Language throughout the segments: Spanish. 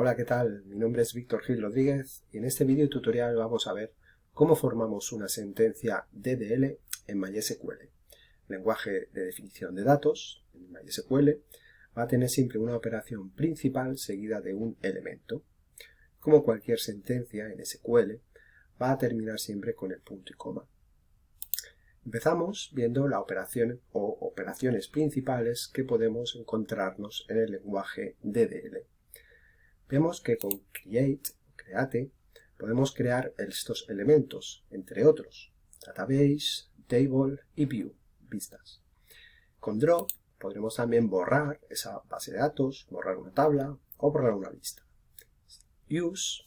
Hola, ¿qué tal? Mi nombre es Víctor Gil Rodríguez y en este vídeo tutorial vamos a ver cómo formamos una sentencia DDL en MySQL. Lenguaje de definición de datos en MySQL va a tener siempre una operación principal seguida de un elemento. Como cualquier sentencia en SQL, va a terminar siempre con el punto y coma. Empezamos viendo la operación o operaciones principales que podemos encontrarnos en el lenguaje DDL. Vemos que con create, podemos crear estos elementos, entre otros, database, table y view, vistas. Con drop podremos también borrar esa base de datos, borrar una tabla o borrar una vista. Use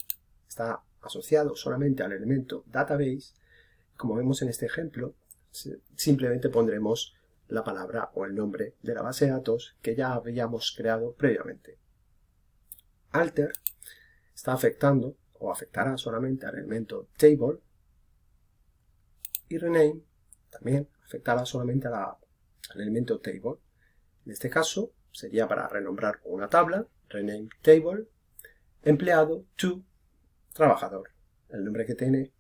está asociado solamente al elemento database. Como vemos en este ejemplo, simplemente pondremos la palabra o el nombre de la base de datos que ya habíamos creado previamente. Alter está afectando o afectará solamente al elemento table y rename también afectará solamente al elemento table. En este caso sería para renombrar una tabla, rename table, empleado to trabajador, el nombre que tiene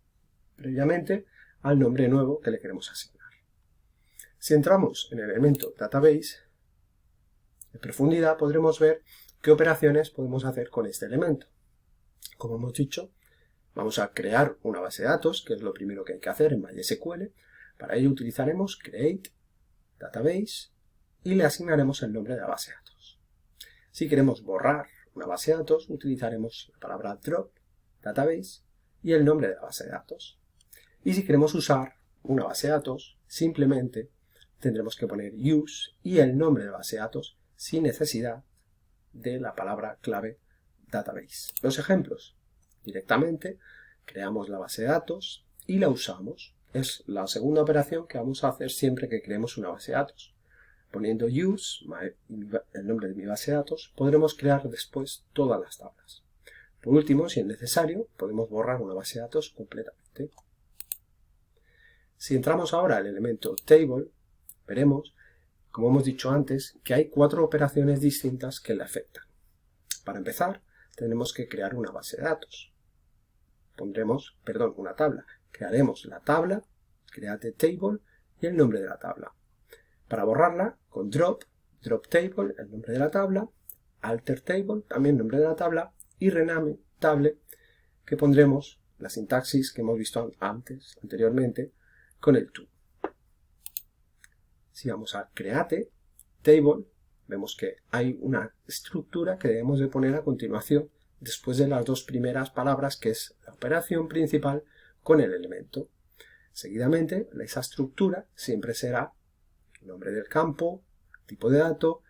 previamente al nombre nuevo que le queremos asignar. Si entramos en el elemento database, en profundidad podremos ver qué operaciones podemos hacer con este elemento. Como hemos dicho, vamos a crear una base de datos, que es lo primero que hay que hacer en MySQL. Para ello utilizaremos create database y le asignaremos el nombre de la base de datos. Si queremos borrar una base de datos, utilizaremos la palabra drop database y el nombre de la base de datos. Y si queremos usar una base de datos, simplemente tendremos que poner use y el nombre de la base de datos sin necesidad de la palabra clave database. Los ejemplos: directamente creamos la base de datos y la usamos. Es la segunda operación que vamos a hacer siempre que creemos una base de datos. Poniendo use, el nombre de mi base de datos, podremos crear después todas las tablas. Por último, si es necesario, podemos borrar una base de datos completamente. Si entramos ahora al elemento table, veremos, como hemos dicho antes, que hay 4 operaciones distintas que le afectan. Para empezar, tenemos que crear una base de datos. Una tabla. Crearemos la tabla, create table y el nombre de la tabla. Para borrarla, con drop table, el nombre de la tabla, alter table, también el nombre de la tabla, y rename table, que pondremos la sintaxis que hemos visto anteriormente con el to. Si vamos a create table, vemos que hay una estructura que debemos de poner a continuación después de las dos primeras palabras, que es la operación principal con el elemento. Seguidamente, esa estructura siempre será el nombre del campo, tipo de dato,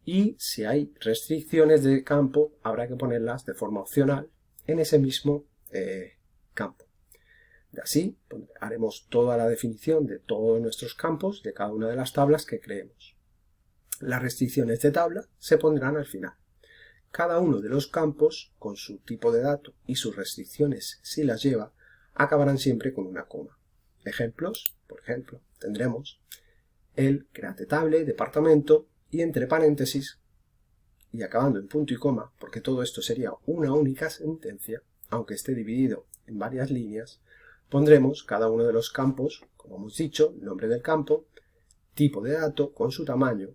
y si hay restricciones de campo habrá que ponerlas de forma opcional en ese mismo campo. Así haremos toda la definición de todos nuestros campos de cada una de las tablas que creemos. Las restricciones de tabla se pondrán al final. Cada uno de los campos, con su tipo de dato y sus restricciones si las lleva, acabarán siempre con una coma. Ejemplos: por ejemplo, tendremos el create table, departamento, y entre paréntesis, y acabando en punto y coma, porque todo esto sería una única sentencia, aunque esté dividido en varias líneas, pondremos cada uno de los campos, como hemos dicho, nombre del campo, tipo de dato con su tamaño,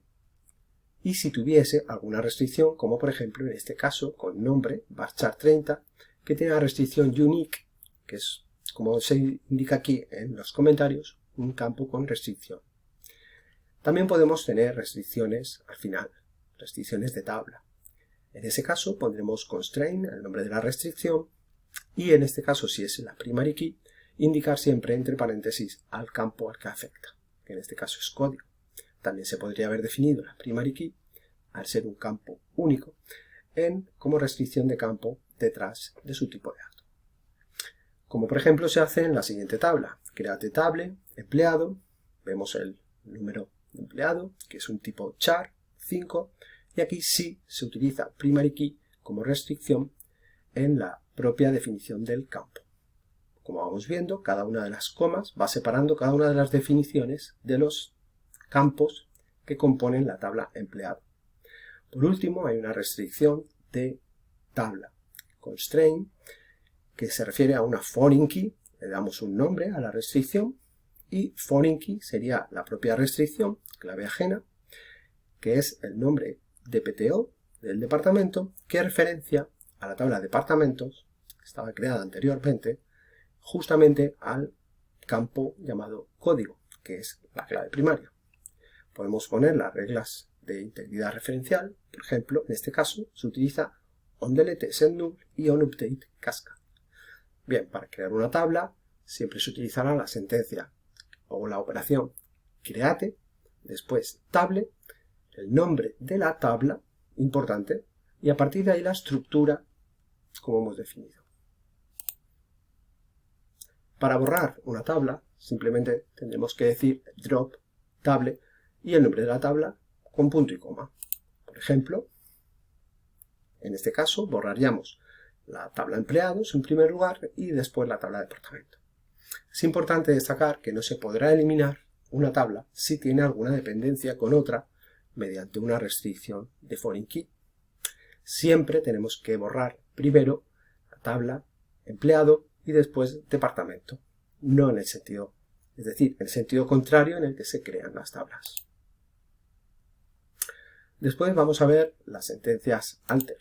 y si tuviese alguna restricción, como por ejemplo en este caso con nombre, varchar 30, que tiene la restricción unique, que es, como se indica aquí en los comentarios, un campo con restricción. También podemos tener restricciones al final, restricciones de tabla. En ese caso pondremos constraint, el nombre de la restricción, y en este caso, si es la primary key, indicar siempre entre paréntesis al campo al que afecta, que en este caso es código. También se podría haber definido la primary key, al ser un campo único, como restricción de campo detrás de su tipo de dato. Como por ejemplo se hace en la siguiente tabla: create table, empleado, vemos el número de empleado, que es un tipo char, 5, y aquí sí se utiliza primary key como restricción en la propia definición del campo. Como vamos viendo, cada una de las comas va separando cada una de las definiciones de los campos que componen la tabla empleado. Por último, hay una restricción de tabla constraint, que se refiere a una foreign key, le damos un nombre a la restricción, y foreign key sería la propia restricción, clave ajena, que es el nombre DPTO del departamento, que referencia a la tabla de departamentos, que estaba creada anteriormente, justamente al campo llamado código, que es la clave primaria. Podemos poner las reglas de integridad referencial, por ejemplo, en este caso se utiliza onDelete setNull y onUpdate cascade. Bien, para crear una tabla siempre se utilizará la sentencia o la operación create, después table, el nombre de la tabla, importante, y a partir de ahí la estructura como hemos definido. Para borrar una tabla simplemente tendremos que decir drop table y el nombre de la tabla con punto y coma. Por ejemplo, en este caso borraríamos la tabla empleados en primer lugar y después la tabla de departamento. Es importante destacar que no se podrá eliminar una tabla si tiene alguna dependencia con otra mediante una restricción de foreign key. Siempre tenemos que borrar primero la tabla empleado y después departamento, no en el sentido, es decir, en el sentido contrario en el que se crean las tablas. Después vamos a ver las sentencias alter.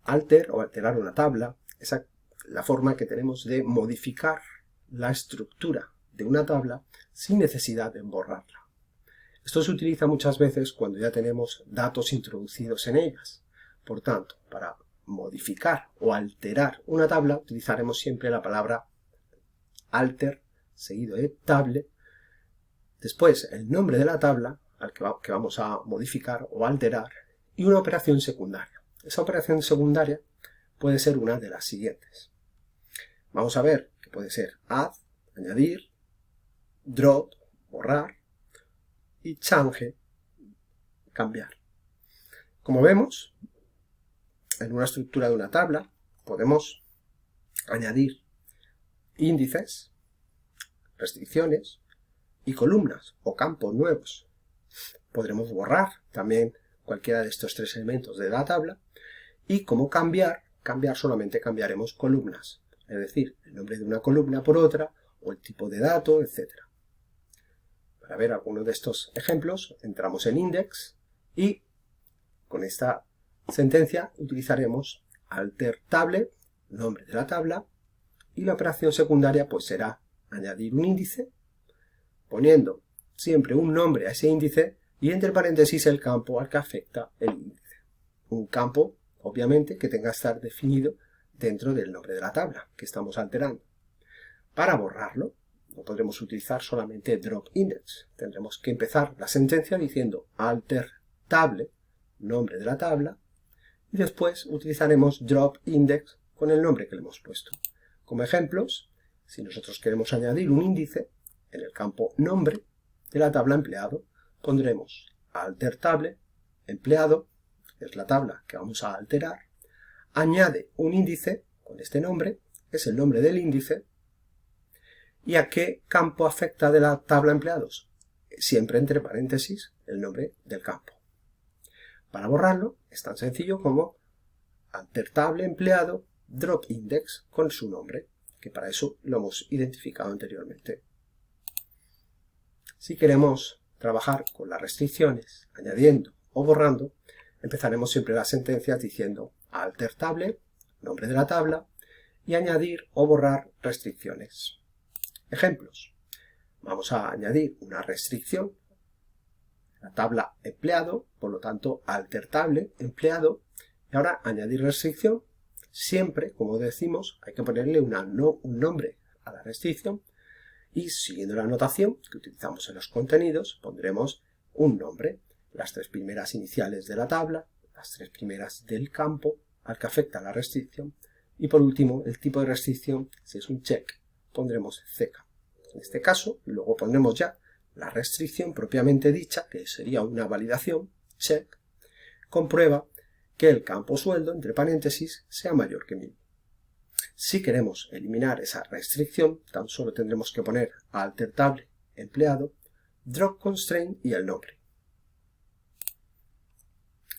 Alter o alterar una tabla es la forma que tenemos de modificar la estructura de una tabla sin necesidad de borrarla. Esto se utiliza muchas veces cuando ya tenemos datos introducidos en ellas. Por tanto, para modificar o alterar una tabla utilizaremos siempre la palabra alter seguido de table, después el nombre de la tabla al que vamos a modificar o alterar y una operación secundaria. Esa operación secundaria puede ser una de las siguientes. Vamos a ver que puede ser add, añadir, drop, borrar y change, cambiar. Como vemos, en una estructura de una tabla podemos añadir índices, restricciones y columnas o campos nuevos. Podremos borrar también cualquiera de estos tres elementos de la tabla y como cambiar solamente cambiaremos columnas, es decir, el nombre de una columna por otra o el tipo de dato, etc. Para ver alguno de estos ejemplos entramos en index y con esta sentencia utilizaremos alter table, nombre de la tabla, y la operación secundaria pues será añadir un índice, poniendo siempre un nombre a ese índice y entre paréntesis el campo al que afecta el índice. Un campo, obviamente, que tenga que estar definido dentro del nombre de la tabla que estamos alterando. Para borrarlo, no podremos utilizar solamente drop index. Tendremos que empezar la sentencia diciendo alter table, nombre de la tabla, y después utilizaremos drop index con el nombre que le hemos puesto. Como ejemplos, si nosotros queremos añadir un índice, en el campo nombre de la tabla empleado, pondremos alter table, empleado, que es la tabla que vamos a alterar, añade un índice con este nombre, es el nombre del índice, ¿y a qué campo afecta de la tabla empleados? Siempre entre paréntesis el nombre del campo. Para borrarlo es tan sencillo como alter table empleado drop index con su nombre, que para eso lo hemos identificado anteriormente. Si queremos trabajar con las restricciones, añadiendo o borrando, empezaremos siempre las sentencias diciendo alter table, nombre de la tabla, y añadir o borrar restricciones. Ejemplos. Vamos a añadir una restricción, la tabla empleado, por lo tanto alter table, empleado, y ahora añadir restricción. Siempre, como decimos, hay que ponerle un nombre a la restricción y siguiendo la notación que utilizamos en los contenidos pondremos un nombre, las tres primeras iniciales de la tabla, las tres primeras del campo al que afecta la restricción y por último el tipo de restricción, si es un check, pondremos CK. En este caso luego pondremos ya la restricción propiamente dicha, que sería una validación, check, comprueba que el campo sueldo, entre paréntesis, sea mayor que 1000. Si queremos eliminar esa restricción, tan solo tendremos que poner alter table, empleado, drop constraint y el nombre.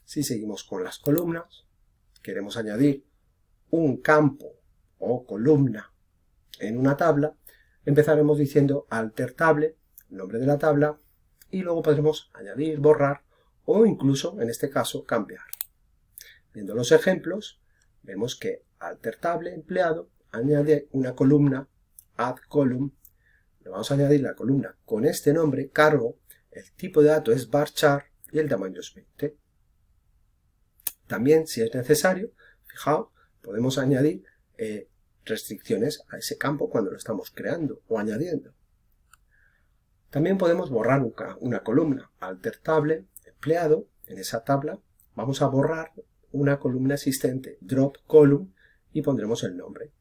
Si seguimos con las columnas, queremos añadir un campo o columna en una tabla, empezaremos diciendo alter table, nombre de la tabla, y luego podremos añadir, borrar o incluso, en este caso, cambiar. Viendo los ejemplos, vemos que alter table empleado añade una columna, add column, le vamos a añadir la columna con este nombre, cargo, el tipo de dato es varchar y el tamaño es 20. También, si es necesario, fijaos, podemos añadir restricciones a ese campo cuando lo estamos creando o añadiendo. También podemos borrar una columna, alter table, empleado, en esa tabla vamos a borrar una columna existente, drop column, y pondremos el nombre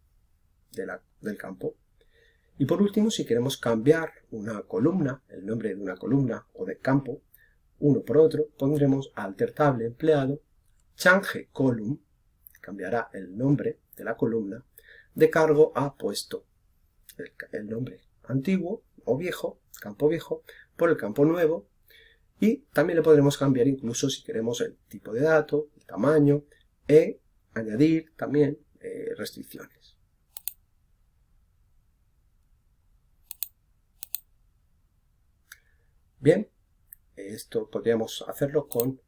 del campo. Y por último, si queremos cambiar una columna, el nombre de una columna o de campo, uno por otro, pondremos alter table empleado, change column, cambiará el nombre de la columna, de cargo a puesto, el nombre antiguo o viejo, campo viejo, por el campo nuevo, y también le podremos cambiar incluso si queremos el tipo de dato, el tamaño, e añadir también restricciones. Bien, esto podríamos hacerlo con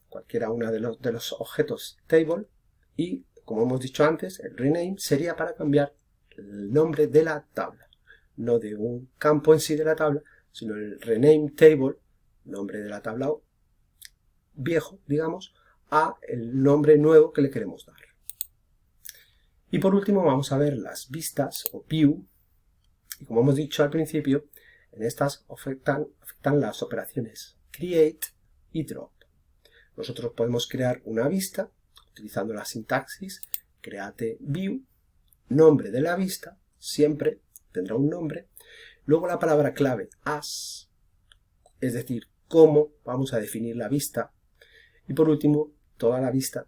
cualquiera uno de los objetos table y, como hemos dicho antes, el rename sería para cambiar el nombre de la tabla, no de un campo en sí de la tabla, sino el rename table, nombre de la tabla viejo, digamos, a el nombre nuevo que le queremos dar. Y por último vamos a ver las vistas o view, y como hemos dicho al principio, en estas afectan las operaciones create y drop. Nosotros podemos crear una vista utilizando la sintaxis create view, nombre de la vista, siempre tendrá un nombre, luego la palabra clave as, es decir, cómo vamos a definir la vista, y por último, toda la vista,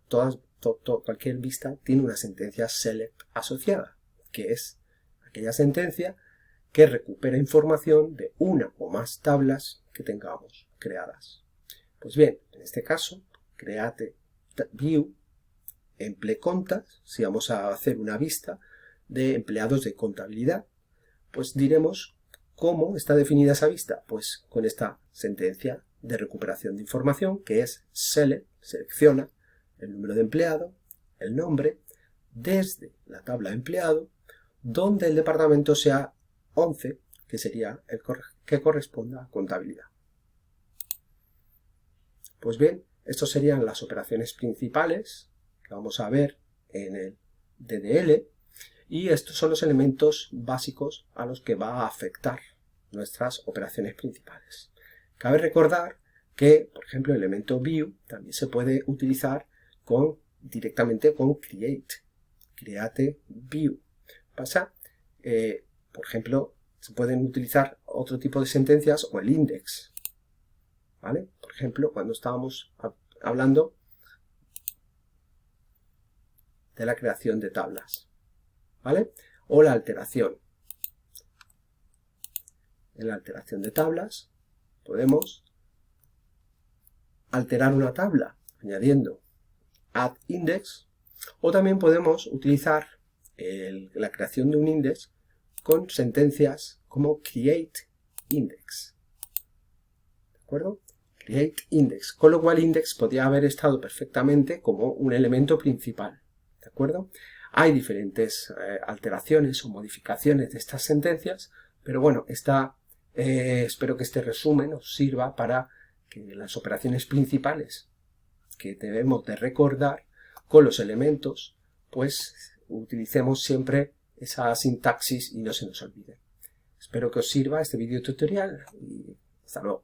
cualquier vista tiene una sentencia select asociada, que es aquella sentencia que recupera información de una o más tablas que tengamos creadas. Pues bien, en este caso, create view emple contas, si vamos a hacer una vista de empleados de contabilidad, pues diremos cómo está definida esa vista, pues con esta sentencia de recuperación de información que es select, selecciona el número de empleado, el nombre, desde la tabla empleado, donde el departamento sea 11, que sería el que corresponda a contabilidad. Pues bien, estas serían las operaciones principales que vamos a ver en el DDL, y estos son los elementos básicos a los que va a afectar nuestras operaciones principales. Cabe recordar que, por ejemplo, el elemento view también se puede utilizar directamente con create view. Pasa, por ejemplo, se pueden utilizar otro tipo de sentencias o el index, ¿vale? Por ejemplo, cuando estábamos hablando de la creación de tablas, ¿vale? O la alteración. En la alteración de tablas podemos alterar una tabla añadiendo add index, o también podemos utilizar la creación de un index con sentencias como create index. ¿De acuerdo? Create index, con lo cual index podría haber estado perfectamente como un elemento principal. ¿De acuerdo? Hay diferentes alteraciones o modificaciones de estas sentencias, pero bueno, espero que este resumen os sirva para que las operaciones principales que debemos de recordar con los elementos, pues utilicemos siempre esa sintaxis y no se nos olvide. Espero que os sirva este vídeo tutorial y hasta luego.